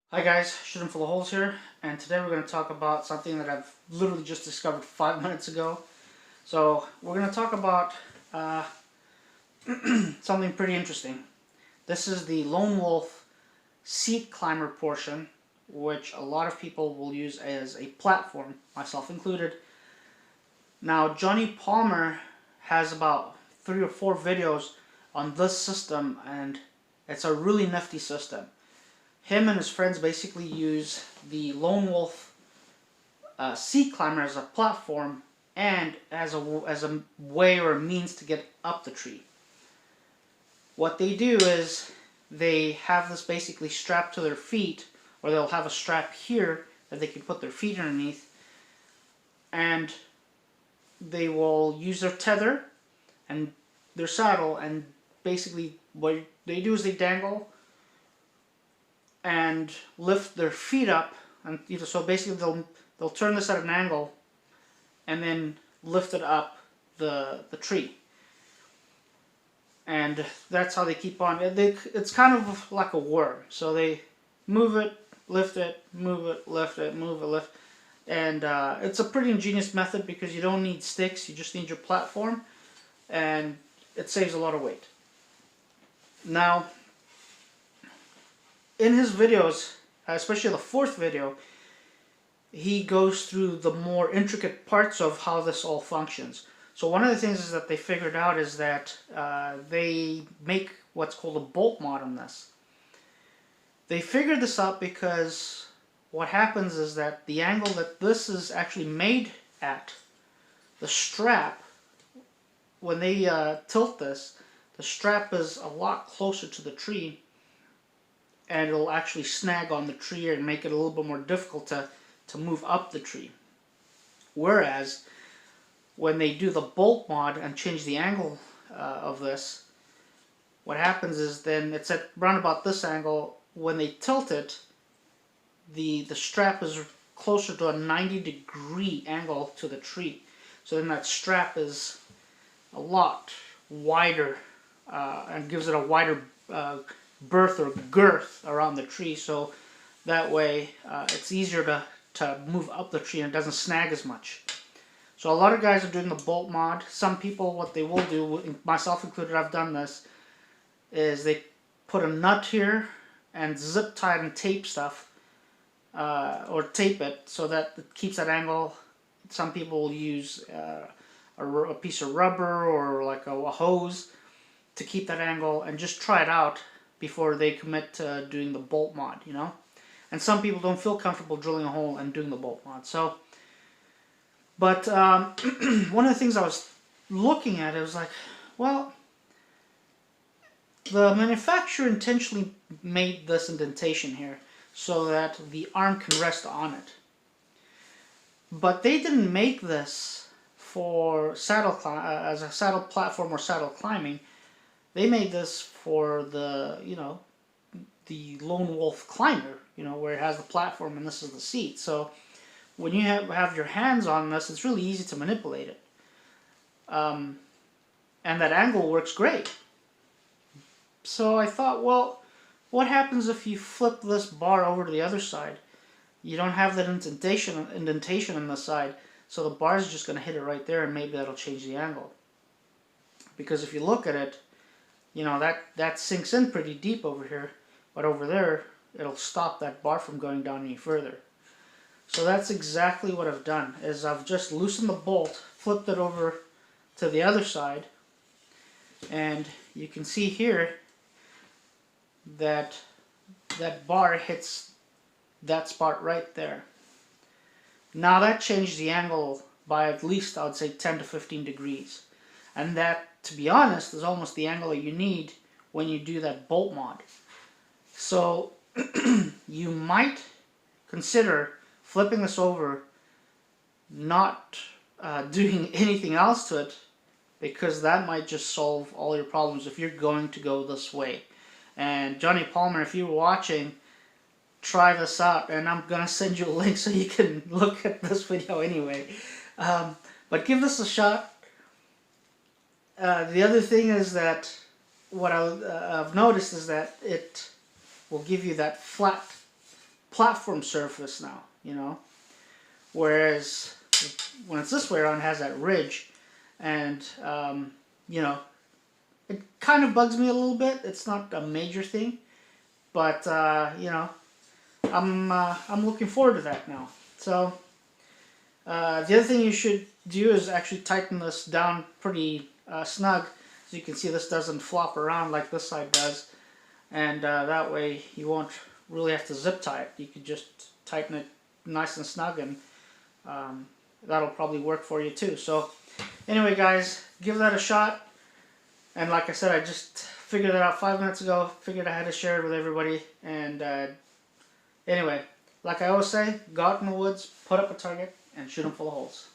Hi guys, Shooting Full of Holes here, and today we're going to talk about something that I've literally just discovered 5 minutes ago. So we're going to talk about something pretty interesting. This is the Lone Wolf seat climber portion, which a lot of people will use as a platform, myself included. Now Johnny Palmer has about 3 or 4 videos on this system, and it's a really nifty system. Him and his friends basically use the Lone Wolf seat climber as a platform and as a way or a means to get up the tree. What they do is they have this basically strapped to their feet, or they'll have a strap here that they can put their feet underneath, and they will use their tether and their saddle, and basically what they do is they dangle and lift their feet up, and so basically they'll turn this at an angle and then lift it up the tree, and that's how they keep on. It's kind of like a worm, so they move it, lift it, move it, lift it, move it, lift, and it's a pretty ingenious method because you don't need sticks, you just need your platform, and it saves a lot of weight. Now, in his videos, especially the 4th video, he goes through the more intricate parts of how this all functions. So one of the things is that they figured out is that they make what's called a bolt mod on this. They figured this out because what happens is that the angle that this is actually made at, the strap, when they tilt this, the strap is a lot closer to the tree, and it'll actually snag on the tree and make it a little bit more difficult to move up the tree. Whereas when they do the bolt mod and change the angle of this, what happens is then it's at around about this angle. When they tilt it, the strap is closer to a 90-degree angle to the tree. So then that strap is a lot wider and gives it a wider berth or girth around the tree, so that way it's easier to move up the tree and it doesn't snag as much. So a lot of guys are doing the bolt mod. Some people, what they will do, myself included, I've done this, is they put a nut here and zip tie it and tape stuff, or tape it so that it keeps that angle. Some people will use a piece of rubber or like a hose to keep that angle and just try it out before they commit to doing the bolt mod, you know? And some people don't feel comfortable drilling a hole and doing the bolt mod. So, but one of the things I was looking at, it was like, well, the manufacturer intentionally made this indentation here so that the arm can rest on it. But they didn't make this for saddle as a saddle platform or saddle climbing. They made this for the, the Lone Wolf climber, where it has the platform and this is the seat. So when you have your hands on this, it's really easy to manipulate it. And that angle works great. So I thought, well, what happens if you flip this bar over to the other side? You don't have that indentation on the side, so the bar is just going to hit it right there, and maybe that'll change the angle. Because if you look at it, that sinks in pretty deep over here, but over there it'll stop that bar from going down any further. So that's exactly what I've done, is I've just loosened the bolt, flipped it over to the other side, and you can see here that that bar hits that spot right there. Now that changed the angle by at least, I would say, 10 to 15 degrees. And that, to be honest, is almost the angle that you need when you do that bolt mod. So you might consider flipping this over, not doing anything else to it, because that might just solve all your problems if you're going to go this way. And Johnny Palmer, if you're watching, try this out, and I'm going to send you a link so you can look at this video anyway. But give this a shot. The other thing is that what I've noticed is that it will give you that flat platform surface now, you know. Whereas when it's this way around, it has that ridge, and you know, it kind of bugs me a little bit. It's not a major thing, but you know, I'm looking forward to that now. So the other thing you should do is actually tighten this down pretty snug, so you can see this doesn't flop around like this side does, and that way you won't really have to zip tie it. You could just tighten it nice and snug, and that'll probably work for you too. So anyway, guys, give that a shot. And like I said, I just figured it out 5 minutes ago. Figured I had to share it with everybody. And anyway, like I always say, go out in the woods, put up a target, and shoot them full of holes.